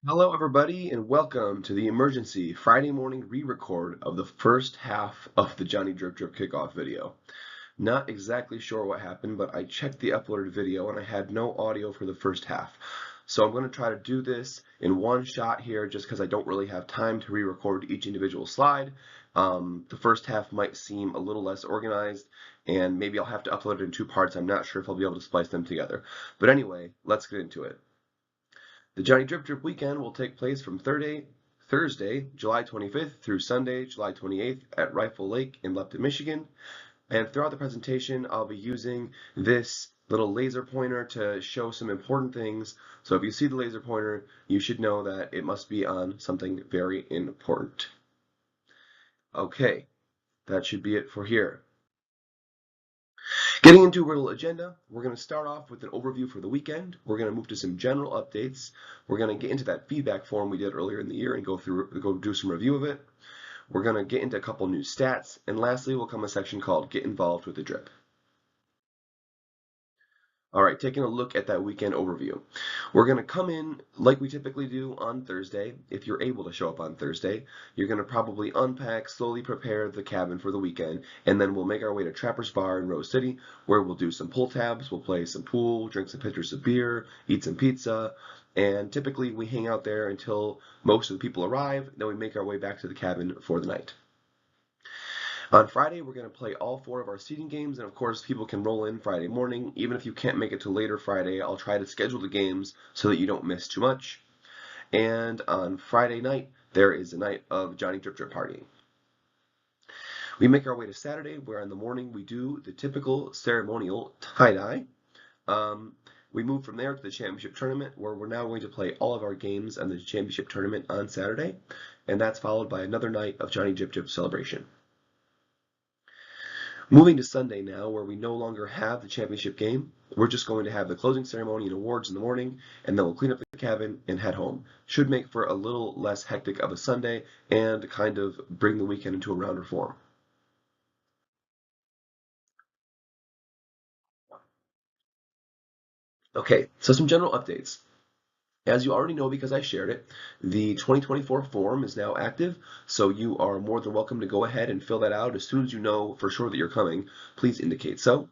Hello, everybody, and welcome to the emergency Friday morning re-record of the first half of the Johnny Drip Drip kickoff video. Not exactly sure what happened, but I checked the uploaded video and I had no audio for the first half. So I'm going to try to do this in one shot here just because I don't really have time to re-record each individual slide. The first half might seem a little less organized, and maybe I'll have to upload it in two parts. I'm not sure if I'll be able to splice them together. But anyway, let's get into it. The Johnny Drip Drip weekend will take place from Thursday, July 25th through Sunday, July 28th at Rifle Lake in Lupton, Michigan. And throughout the presentation, I'll be using this little laser pointer to show some important things. So if you see the laser pointer, you should know that it must be on something very important. Okay, that should be it for here. Getting into a little agenda, we're going to start off with an overview for the weekend. We're going to move to some general updates. We're going to get into that feedback form we did earlier in the year and go do some review of it. We're going to get into a couple new stats, and lastly will come a section called Get Involved with the Drip. All right, taking a look at that weekend overview. We're going to come in like we typically do on Thursday. If you're able to show up on Thursday, you're going to probably unpack, slowly prepare the cabin for the weekend, and then we'll make our way to Trapper's Bar in Rose City, where we'll do some pull tabs, we'll play some pool, drink some pitchers of beer, eat some pizza, and typically we hang out there until most of the people arrive, then we make our way back to the cabin for the night. On Friday, we're going to play all four of our seeding games, and of course, people can roll in Friday morning. Even if you can't make it to later Friday, I'll try to schedule the games so that you don't miss too much. And on Friday night, there is a night of Johnny Drip Drip Party. We make our way to Saturday, where in the morning we do the typical ceremonial tie-dye. We move from there to the championship tournament, where we're now going to play all of our games in the championship tournament on Saturday, and that's followed by another night of Johnny Drip Drip celebration. Moving to Sunday now, where we no longer have the championship game, we're just going to have the closing ceremony and awards in the morning, and then we'll clean up the cabin and head home. Should make for a little less hectic of a Sunday and kind of bring the weekend into a rounder form. Okay, so some general updates. As you already know because I shared it, the 2024 form is now active, so you are more than welcome to go ahead and fill that out as soon as you know for sure that you're coming. Please indicate so.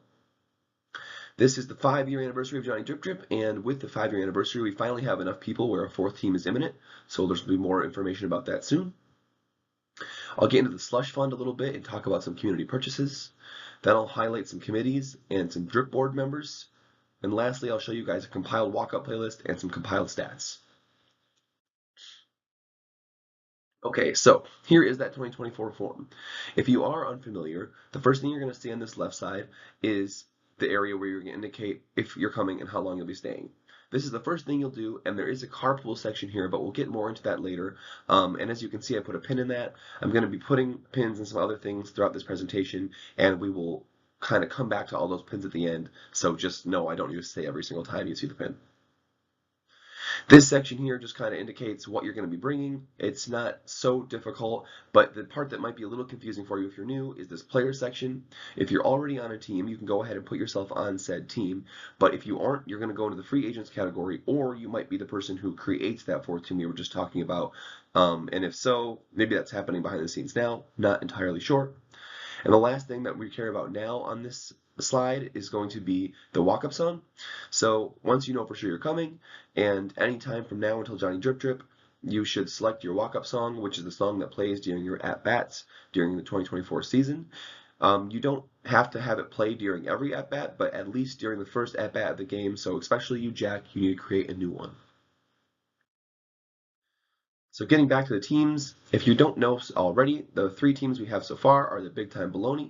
This is the 5-year anniversary of Johnny Drip Drip, and with the 5-year anniversary, we finally have enough people where a fourth team is imminent, so there's going to be more information about that soon. I'll get into the slush fund a little bit and talk about some community purchases. Then I'll highlight some committees and some drip board members. And lastly, I'll show you guys a compiled walk-up playlist and some compiled stats. Okay, so here is that 2024 form. If you are unfamiliar, the first thing you're going to see on this left side is the area where you're going to indicate if you're coming and how long you'll be staying. This is the first thing you'll do, and there is a carpool section here, but we'll get more into that later. And as you can see, I put a pin in that. I'm going to be putting pins and some other things throughout this presentation, and we will kind of come back to all those pins at the end. So just know I don't need to say every single time you see the pin. This section here just kind of indicates what you're going to be bringing. It's not so difficult, but the part that might be a little confusing for you if you're new is this player section. If you're already on a team, you can go ahead and put yourself on said team, but if you aren't, you're going to go into the free agents category, or you might be the person who creates that fourth team we were just talking about. And if so, maybe that's happening behind the scenes now, not entirely sure. And the last thing that we care about now on this slide is going to be the walk-up song. So once you know for sure you're coming, and anytime from now until Johnny Drip Drip, you should select your walk-up song, which is the song that plays during your at-bats during the 2024 season. You don't have to have it play during every at-bat, but at least during the first at-bat of the game, so especially you, Jack, you need to create a new one. So getting back to the teams, if you don't know already, the 3 teams we have so far are the Big Time Baloney,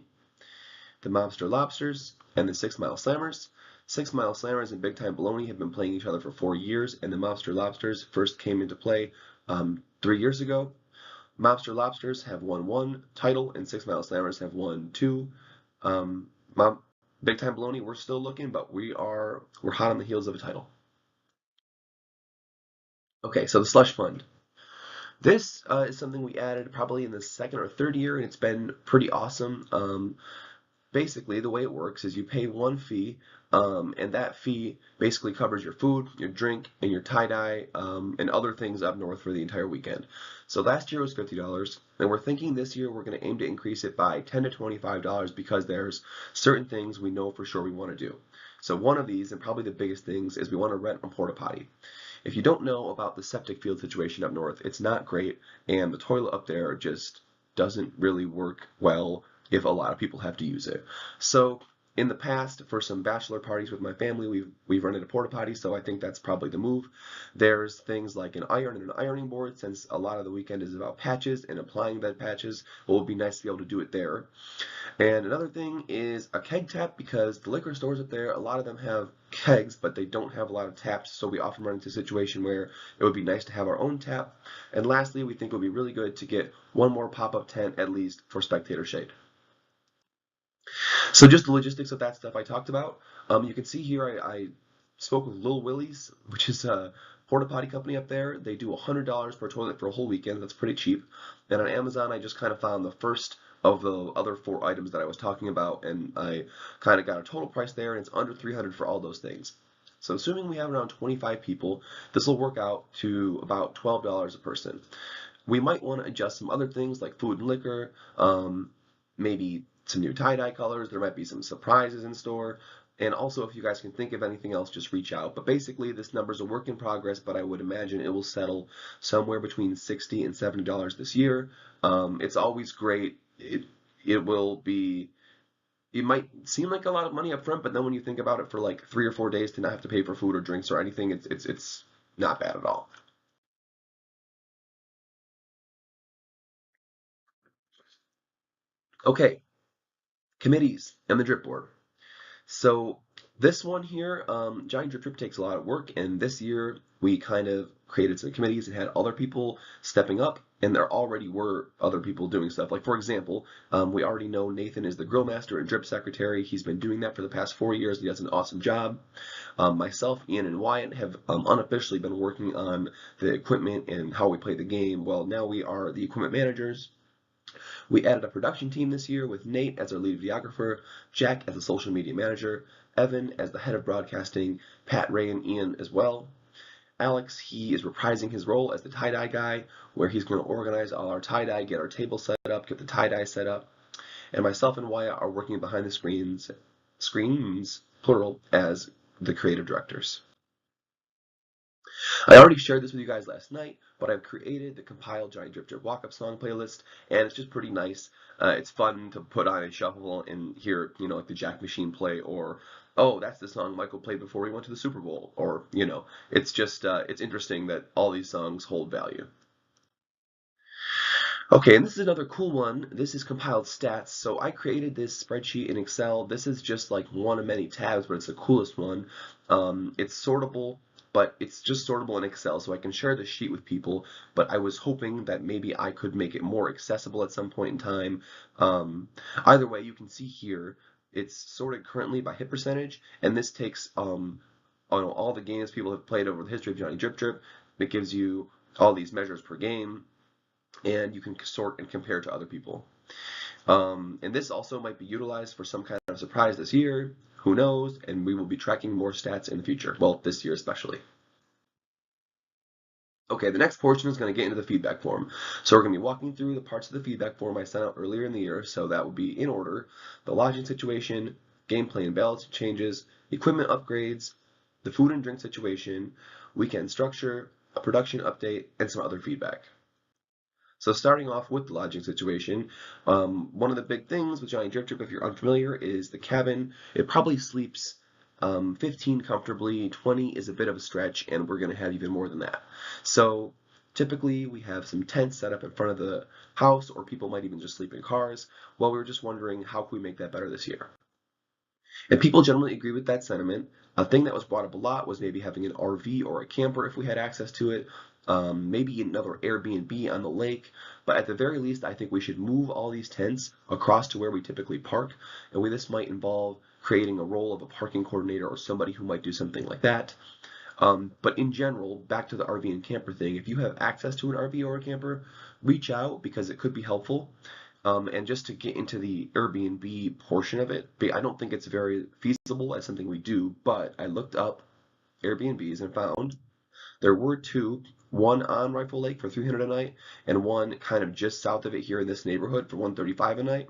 the Mobster Lobsters, and the 6 Mile Slammers. 6 Mile Slammers and Big Time Baloney have been playing each other for 4 years, and the Mobster Lobsters first came into play 3 years ago. Mobster Lobsters have won 1 title, and 6 Mile Slammers have won 2. Big Time Baloney, we're still looking, but we're hot on the heels of a title. Okay, so the slush fund. This is something we added probably in the 2nd or 3rd year, and it's been pretty awesome. basically the way it works is you pay one fee, and that fee basically covers your food, your drink, and your tie-dye, and other things up north for the entire weekend. So last year was $50, and we're thinking this year we're going to aim to increase it by $10 to $25 because there's certain things we know for sure we want to do. So one of these, and probably the biggest things, is we want to rent a porta potty. If you don't know about the septic field situation up north, it's not great, and the toilet up there just doesn't really work well if a lot of people have to use it. So in the past, for some bachelor parties with my family, we've rented a porta potty, so I think that's probably the move. There's things like an iron and an ironing board, since a lot of the weekend is about patches and applying bed patches. It would be nice to be able to do it there. And another thing is a keg tap, because the liquor stores up there, a lot of them have kegs, but they don't have a lot of taps, so we often run into a situation where it would be nice to have our own tap. And lastly, we think it would be really good to get one more pop-up tent at least for spectator shade. So just the logistics of that stuff I talked about. You can see here I spoke with Lil Willie's, which is a porta potty company up there. They do $100 per toilet for a whole weekend. That's pretty cheap. And on Amazon, I just kind of found the first of the other 4 items that I was talking about, and I kind of got a total price there, and it's under $300 for all those things. So assuming we have around 25 people, this will work out to about $12 a person. We might want to adjust some other things like food and liquor, maybe some new tie-dye colors. There might be some surprises in store. And also, if you guys can think of anything else, just reach out. But basically, this number is a work in progress, but I would imagine it will settle somewhere between $60 and $70 this year. It's always great. It will be, it might seem like a lot of money up front, but then when you think about it, for like 3 or 4 days to not have to pay for food or drinks or anything, it's not bad at all. Okay, committees and the drip board. So this one here, Giant Drip Drip takes a lot of work, and this year we kind of created some committees and had other people stepping up, and there already were other people doing stuff. Like, for example, we already know Nathan is the grill master and drip secretary. He's been doing that for the past 4 years. He does an awesome job. Myself, Ian, and Wyatt have unofficially been working on the equipment and how we play the game. Well, now we are the equipment managers. We added a production team this year with Nate as our lead videographer, Jack as the social media manager, Evan as the head of broadcasting, Pat, Ray, and Ian as well. Alex, he is reprising his role as the tie-dye guy, where he's going to organize all our tie-dye, get our table set up, get the tie-dye set up. And myself and Wyatt are working behind the screens, plural, as the creative directors. I already shared this with you guys last night, but I've created the compiled Giant Drip Drip walk-up song playlist, and it's just pretty nice. It's fun to put on and shuffle and hear, like the Jack Machine play, or, oh, that's the song Michael played before he went to the Super Bowl, or, it's just, it's interesting that all these songs hold value. Okay, and this is another cool one. This is compiled stats. So I created this spreadsheet in Excel. This is just like one of many tabs, but it's the coolest one. It's sortable, but it's just sortable in Excel, so I can share the sheet with people. But I was hoping that maybe I could make it more accessible at some point in time. Either way, you can see here, it's sorted currently by hit percentage, and this takes on all the games people have played over the history of Johnny Drip Drip. It gives you all these measures per game, and you can sort and compare to other people. And this also might be utilized for some kind of surprise this year. Who knows? And we will be tracking more stats in the future. Well, this year especially. Okay, the next portion is going to get into the feedback form. So we're going to be walking through the parts of the feedback form I sent out earlier in the year. So that would be in order: the lodging situation, gameplay and balance changes, equipment upgrades, the food and drink situation, weekend structure, a production update, and some other feedback. So starting off with the lodging situation, one of the big things with Giant Drip Drip, if you're unfamiliar, is the cabin. It probably sleeps 15 comfortably, 20 is a bit of a stretch, and we're going to have even more than that. So typically we have some tents set up in front of the house, or people might even just sleep in cars. Well, we were just wondering, how can we make that better this year? And people generally agree with that sentiment. A thing that was brought up a lot was maybe having an RV or a camper if we had access to it. Maybe another Airbnb on the lake, but at the very least, I think we should move all these tents across to where we typically park, and this might involve creating a role of a parking coordinator or somebody who might do something like that. But in general, back to the RV and camper thing, if you have access to an RV or a camper, reach out because it could be helpful. And just to get into the Airbnb portion of it, I don't think it's very feasible as something we do, but I looked up Airbnbs and found there were two, one on Rifle Lake for 300 a night, and one kind of just south of it here in this neighborhood for 135 a night.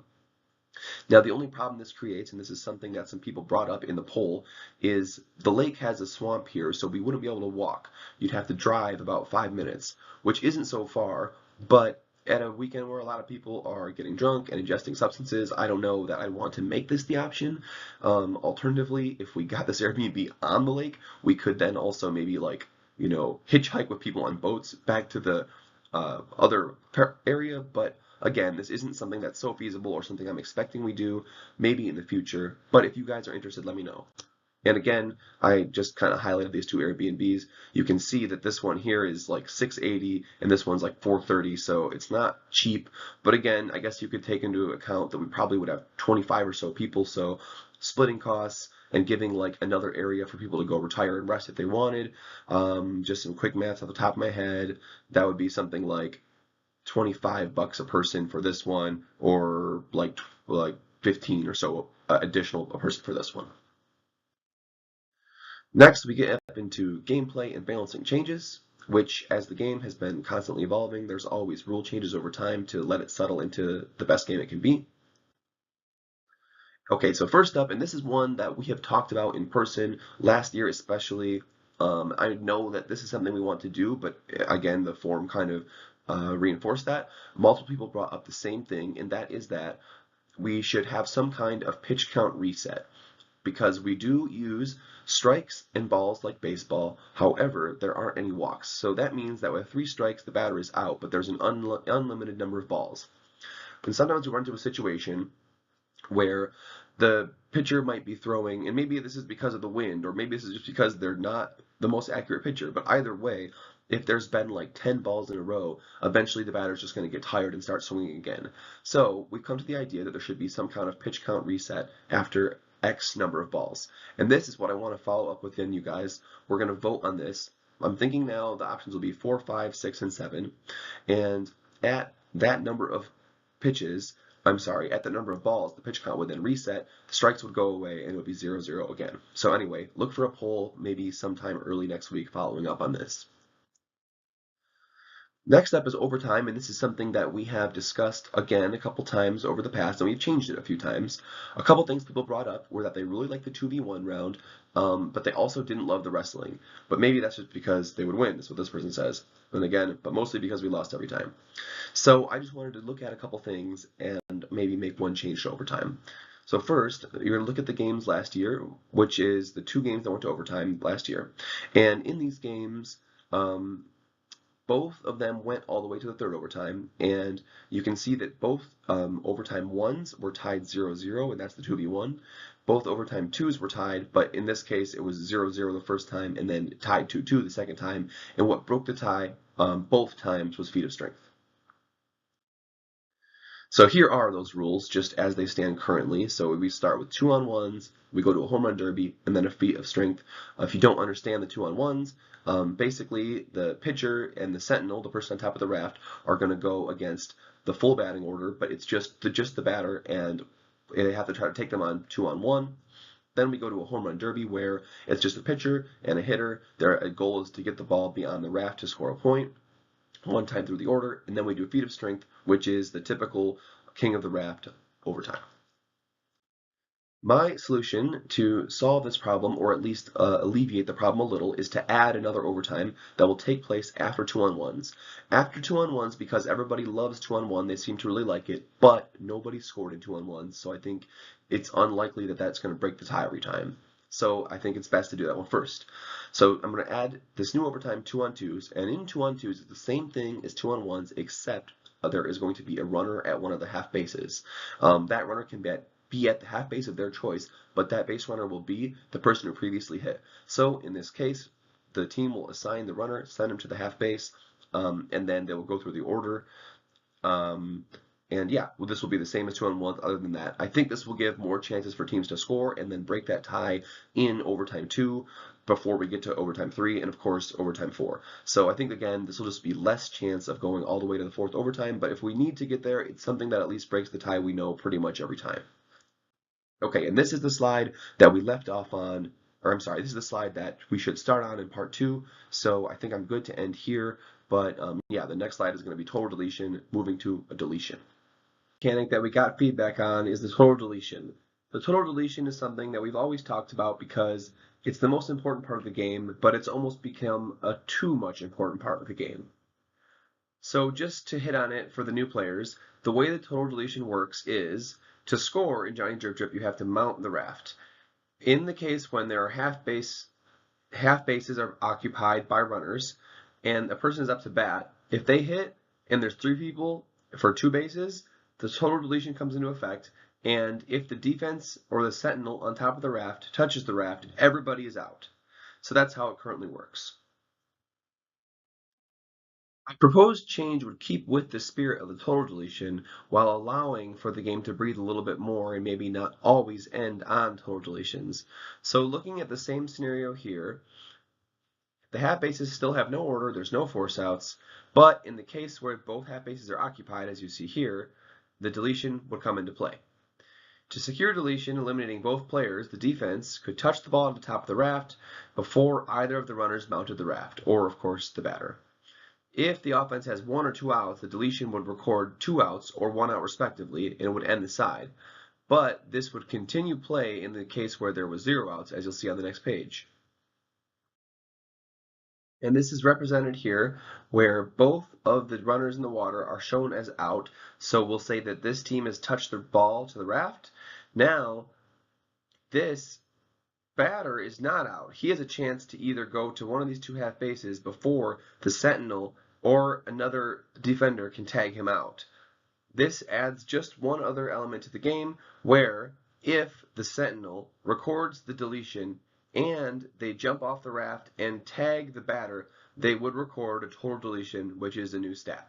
Now, the only problem this creates, and this is something that some people brought up in the poll, is the lake has a swamp here, so we wouldn't be able to walk. You'd have to drive about 5 minutes, which isn't so far, but at a weekend where a lot of people are getting drunk and ingesting substances, I don't know that I want to make this the option. Alternatively, if we got this Airbnb on the lake, we could then also maybe hitchhike with people on boats back to the other area, but again, this isn't something that's so feasible or something I'm expecting we do, maybe in the future, but if you guys are interested, let me know. And again, I just kind of highlighted these two Airbnbs. You can see that this one here is like $680 and this one's like $430, so it's not cheap. But again, I guess you could take into account that we probably would have 25 or so people, so splitting costs and giving like another area for people to go retire and rest if they wanted. Just some quick math off the top of my head, that would be something like $25 a person for this one, or like 15 or so additional a person for this one. Next, we get up into gameplay and balancing changes, which, as the game has been constantly evolving, there's always rule changes over time to let it settle into the best game it can be. Okay, so first up, and this is one that we have talked about in person last year especially. I know that this is something we want to do, but again, the forum kind of reinforced that. Multiple people brought up the same thing, and that is that we should have some kind of pitch count reset, because we do use strikes and balls like baseball. However, there aren't any walks. So that means that with 3 strikes, the batter is out, but there's an unlimited number of balls. And sometimes we run into a situation where the pitcher might be throwing, and maybe this is because of the wind, or maybe this is just because they're not the most accurate pitcher, but either way, if there's been like 10 balls in a row, eventually the batter's just going to get tired and start swinging again. So we've come to the idea that there should be some kind of pitch count reset after X number of balls. And this is what I want to follow up with in you guys. We're going to vote on this. I'm thinking now the options will be 4, 5, 6, and 7. And at that number of pitches, at the number of balls, the pitch count would then reset, the strikes would go away, and it would be 0-0 again. So anyway, look for a poll maybe sometime early next week following up on this. Next up is overtime, and this is something that we have discussed again a couple times over the past, and we've changed it a few times. A couple things people brought up were that they really liked the 2v1 round, but they also didn't love the wrestling. But maybe that's just because they would win, that's what this person says. And again, but mostly because we lost every time. So I just wanted to look at a couple things and maybe make one change to overtime. So first, you're going to look at the games last year, which is the 2 games that went to overtime last year. And in these games, both of them went all the way to the 3rd overtime, and you can see that both overtime 1s were tied 0-0, and that's the 2v1. Both overtime 2s were tied, but in this case it was 0-0 the first time and then tied 2-2 the second time, and what broke the tie both times was feat of strength. So here are those rules just as they stand currently. So we start with 2-on-1s, we go to a home run derby, and then a feat of strength. If you don't understand the 2-on-1s, basically the pitcher and the sentinel, the person on top of the raft, are going to go against the full batting order, but it's just the batter, and they have to try to take them on 2-on-1. Then we go to a home run derby where it's just a pitcher and a hitter. Their goal is to get the ball beyond the raft to score a point 1 time through the order, and then we do a feat of strength, which is the typical king of the raft overtime. My solution to solve this problem, or at least alleviate the problem a little, is to add another overtime that will take place after 2-on-1s. After 2-on-1s, because everybody loves 2-on-1, they seem to really like it, but nobody scored in 2-on-1s, so I think it's unlikely that that's going to break the tie every time. So I think it's best to do that one first. So I'm going to add this new overtime 2-on-2s, and in 2-on-2s it's the same thing as 2-on-1s, except there is going to be a runner at one of the half bases. That runner can be at the half base of their choice, but that base runner will be the person who previously hit. So in this case, the team will assign the runner, send him to the half base, and then they will go through the order. And yeah, well, this will be the same as 2-on-1 other than that. I think this will give more chances for teams to score and then break that tie in overtime 2. before we get to overtime 3 and of course overtime 4. So I think again this will just be less chance of going all the way to the fourth overtime, but if we need to get there, it's something that at least breaks the tie we know pretty much every time. Okay, and this is the slide that we left off on, or I'm sorry, this is the slide that we should start on in part 2. So I think I'm good to end here, but yeah, the next slide is going to be total deletion, moving to a deletion. Mechanic that we got feedback on is the total deletion. The total deletion is something that we've always talked about because it's the most important part of the game, but it's almost become a too much important part of the game. So just to hit on it for the new players, the way the total deletion works is to score in Johnny Drip Drip, you have to mount the raft. In the case when there are half bases are occupied by runners and a person is up to bat, if they hit and there's 3 people for 2 bases, the total deletion comes into effect, and if the defense or the sentinel on top of the raft touches the raft, everybody is out. So that's how it currently works. A proposed change would keep with the spirit of the total deletion while allowing for the game to breathe a little bit more and maybe not always end on total deletions. So looking at the same scenario here, the half bases still have no order, there's no force outs, but in the case where both half bases are occupied, as you see here, the deletion would come into play. To secure deletion, eliminating both players, the defense could touch the ball at the top of the raft before either of the runners mounted the raft, or of course the batter. If the offense has 1 or 2 outs, the deletion would record 2 outs or 1 out respectively, and it would end the side. But this would continue play in the case where there was 0 outs, as you'll see on the next page. And this is represented here where both of the runners in the water are shown as out. So we'll say that this team has touched the ball to the raft. Now, this batter is not out. He has a chance to either go to one of these 2 half bases before the sentinel or another defender can tag him out. This adds just one other element to the game where if the sentinel records the deletion and they jump off the raft and tag the batter, they would record a total deletion, which is a new stat.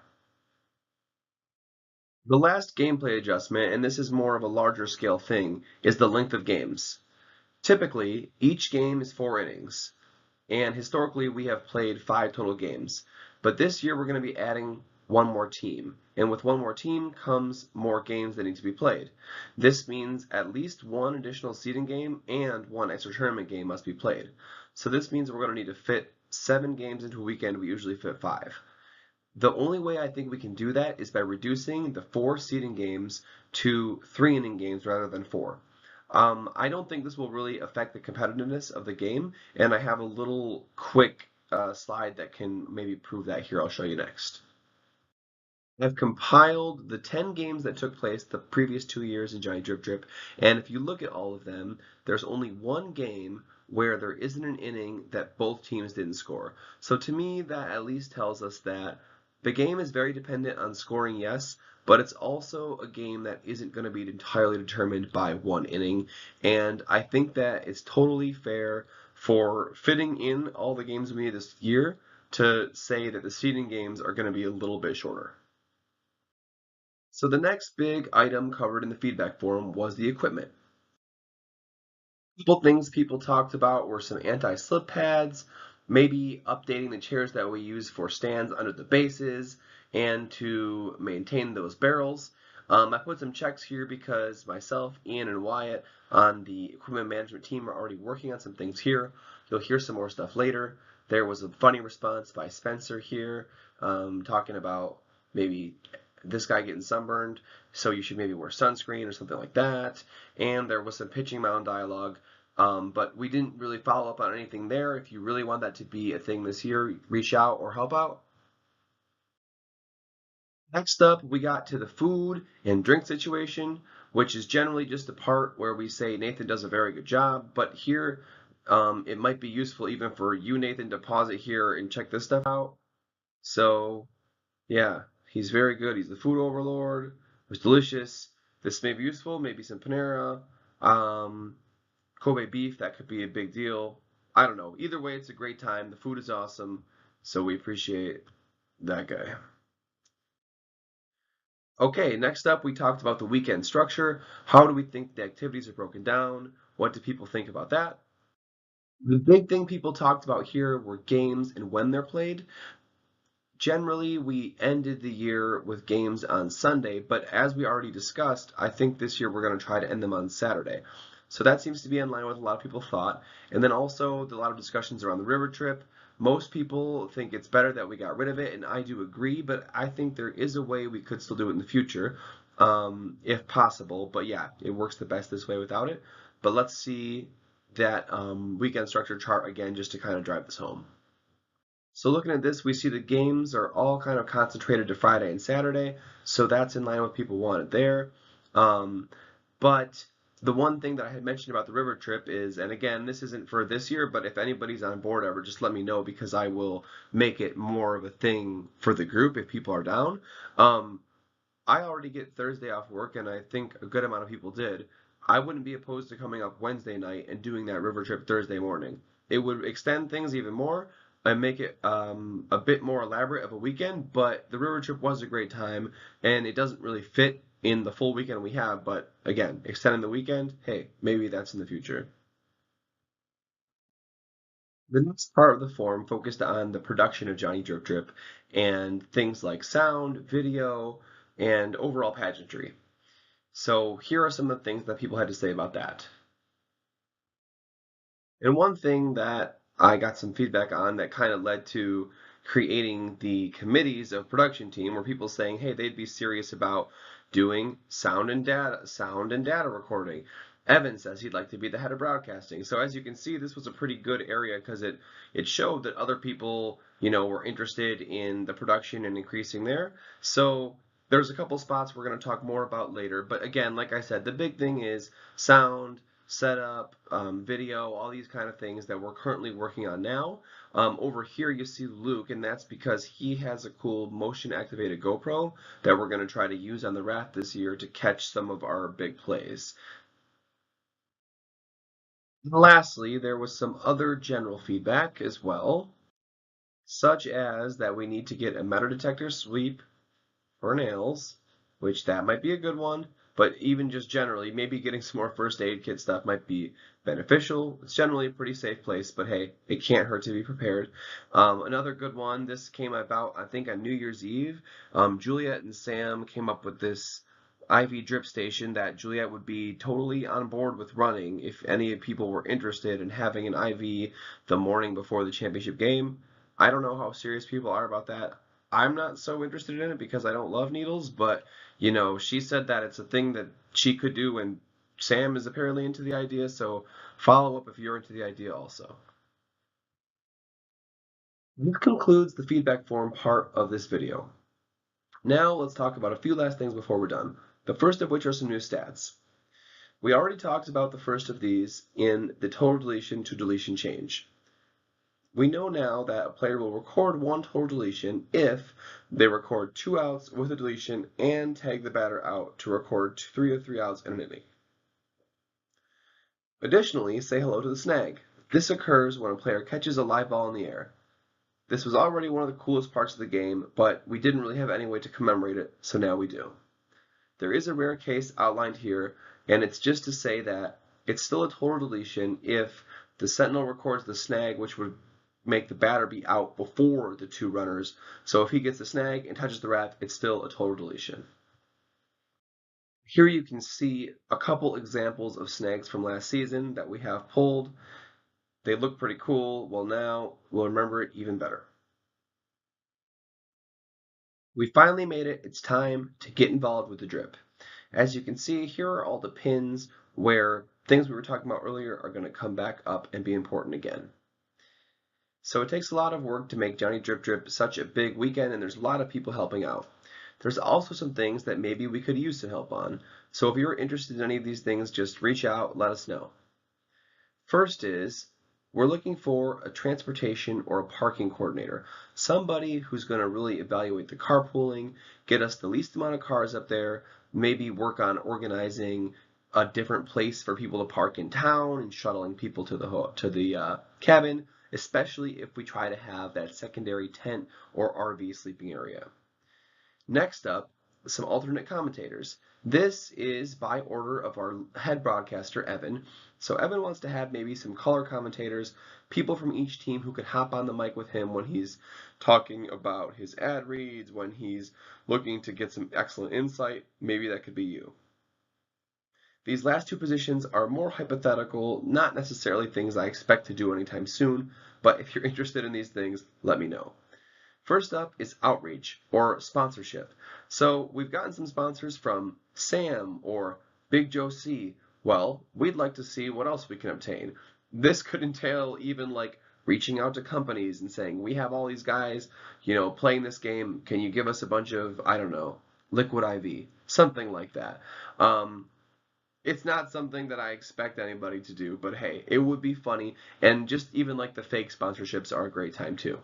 The last gameplay adjustment, and this is more of a larger scale thing, is the length of games. Typically, each game is 4 innings, and historically we have played 5 total games. But this year we're going to be adding one more team, and with one more team comes more games that need to be played. This means at least 1 additional seeding game and 1 extra tournament game must be played. So this means we're going to need to fit 7 games into a weekend. We usually fit 5. The only way I think we can do that is by reducing the 4 seeding games to 3 inning games rather than 4. I don't think this will really affect the competitiveness of the game, and I have a little quick slide that can maybe prove that here. I'll show you next. I've compiled the 10 games that took place the previous 2 years in Johnny Drip Drip, and if you look at all of them, there's only 1 game where there isn't an inning that both teams didn't score. So to me, that at least tells us that the game is very dependent on scoring, yes, but it's also a game that isn't going to be entirely determined by 1 inning, and I think that it's totally fair for fitting in all the games we need this year to say that the seeding games are going to be a little bit shorter. So the next big item covered in the feedback forum was the equipment. A couple things people talked about were some anti-slip pads, maybe updating the chairs that we use for stands under the bases, and to maintain those barrels. I put some checks here because myself, Ian, and Wyatt on the equipment management team are already working on some things here. You'll hear some more stuff later. There was a funny response by Spencer here, talking about maybe this guy getting sunburned, so you should maybe wear sunscreen or something like that. And there was some pitching mound dialogue, but we didn't really follow up on anything there. If you really want that to be a thing this year, reach out or help out. Next up, we got to the food and drink situation, which is generally just the part where we say Nathan does a very good job, but here it might be useful even for you, Nathan, to pause it here and check this stuff out. So yeah, he's very good. He's the food overlord. It was delicious. This may be useful. Maybe some Panera, Kobe beef. That could be a big deal. I don't know. Either way, it's a great time. The food is awesome. So we appreciate that guy. Okay, next up, we talked about the weekend structure. How do we think the activities are broken down? What do people think about that? The big thing people talked about here were games and when they're played. Generally, we ended the year with games on Sunday, but as we already discussed, I think this year we're going to try to end them on Saturday. So that seems to be in line with what a lot of people thought. And then also a lot of discussions around the river trip. Most people think it's better that we got rid of it, and I do agree, but I think there is a way we could still do it in the future, if possible. But yeah, it works the best this way without it. But let's see that weekend structure chart again just to kind of drive this home. So looking at this, we see the games are all kind of concentrated to Friday and Saturday, so that's in line with people wanted there. Um, but the one thing that I had mentioned about the river trip is, and again, this isn't for this year, but if anybody's on board ever, just let me know because I will make it more of a thing for the group if people are down. Um, I already get Thursday off work, and I think a good amount of people did. I wouldn't be opposed to coming up Wednesday night and doing that river trip Thursday morning. It would extend things even more and make it a bit more elaborate of a weekend, but the river trip was a great time, and it doesn't really fit in the full weekend we have, but again, extending the weekend, hey, maybe that's in the future. The next part of the forum focused on the production of Johnny Drip Drip and things like sound, video, and overall pageantry. So here are some of the things that people had to say about that. And one thing that I got some feedback on that kind of led to creating the committees of production team were people saying, hey, they'd be serious about doing sound and data recording. Evan says he'd like to be the head of broadcasting. So as you can see, this was a pretty good area because it showed that other people, were interested in the production and increasing there. So there's a couple spots we're going to talk more about later. But again, like I said, the big thing is sound, setup, video, all these kind of things that we're currently working on now. Over here you see Luke, and that's because he has a cool motion activated GoPro that we're going to try to use on the raft this year to catch some of our big plays. And lastly, there was some other general feedback as well, such as that we need to get a metal detector sweep for nails, which that might be a good one, but even just generally, maybe getting some more first aid kit stuff might be beneficial. It's generally a pretty safe place, but hey, it can't hurt to be prepared. Another good one, this came about, I think, on New Year's Eve. Juliet and Sam came up with this IV drip station that Juliet would be totally on board with running if any people were interested in having an IV the morning before the championship game. I don't know how serious people are about that. I'm not so interested in it because I don't love needles, but she said that it's a thing that she could do, and Sam is apparently into the idea, so follow up if you're into the idea also. This concludes the feedback form part of this video. Now let's talk about a few last things before we're done. The first of which are some new stats. We already talked about the first of these in the total deletion to deletion change. We know now that a player will record one total deletion if they record 2 outs with a deletion and tag the batter out to record 3 of 3 outs in an inning. Additionally, say hello to the snag. This occurs when a player catches a live ball in the air. This was already one of the coolest parts of the game, but we didn't really have any way to commemorate it, so now we do. There is a rare case outlined here, and it's just to say that it's still a total deletion if the sentinel records the snag, which would make the batter be out before the 2 runners. So if he gets the snag and touches the raft, it's still a total deletion. Here you can see a couple examples of snags from last season that we have pulled. They look pretty cool. Well, now we'll remember it even better. We finally made it. It's time to get involved with the drip. As you can see, here are all the pins where things we were talking about earlier are going to come back up and be important again. So it takes a lot of work to make Johnny Drip Drip such a big weekend, and there's a lot of people helping out. There's also some things that maybe we could use some help on. So if you're interested in any of these things, just reach out, let us know. First is, we're looking for a transportation or a parking coordinator, somebody who's going to really evaluate the carpooling, get us the least amount of cars up there, maybe work on organizing a different place for people to park in town and shuttling people to the cabin, especially if we try to have that secondary tent or RV sleeping area. Next up some alternate commentators. This is by order of our head broadcaster, Evan. So Evan wants to have maybe some color commentators, people from each team who could hop on the mic with him when he's talking about his ad reads, when he's looking to get some excellent insight. Maybe that could be you. These last two positions are more hypothetical, not necessarily things I expect to do anytime soon, but if you're interested in these things, let me know. First up is outreach or sponsorship. So we've gotten some sponsors from Sam or Big Joe C. Well, we'd like to see what else we can obtain. This could entail even like reaching out to companies and saying, we have all these guys, playing this game. Can you give us a bunch of, I don't know, liquid IV, something like that. It's not something that I expect anybody to do, but hey, it would be funny, and just even like the fake sponsorships are a great time too.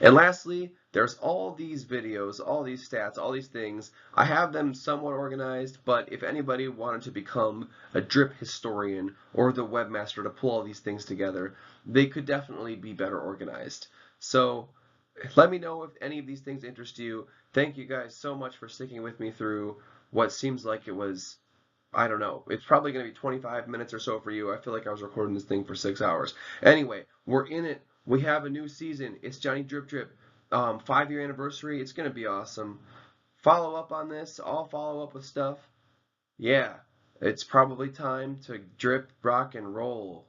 And lastly, there's all these videos, all these stats, all these things. I have them somewhat organized, but if anybody wanted to become a drip historian or the webmaster to pull all these things together, they could definitely be better organized. So let me know if any of these things interest you. Thank you guys so much for sticking with me through what seems like it was, I don't know, it's probably going to be 25 minutes or so for you. I feel like I was recording this thing for 6 hours. Anyway, we're in it. We have a new season. It's Johnny Drip Drip, 5-year anniversary. It's going to be awesome. Follow up on this. I'll follow up with stuff. Yeah, it's probably time to drip, rock, and roll.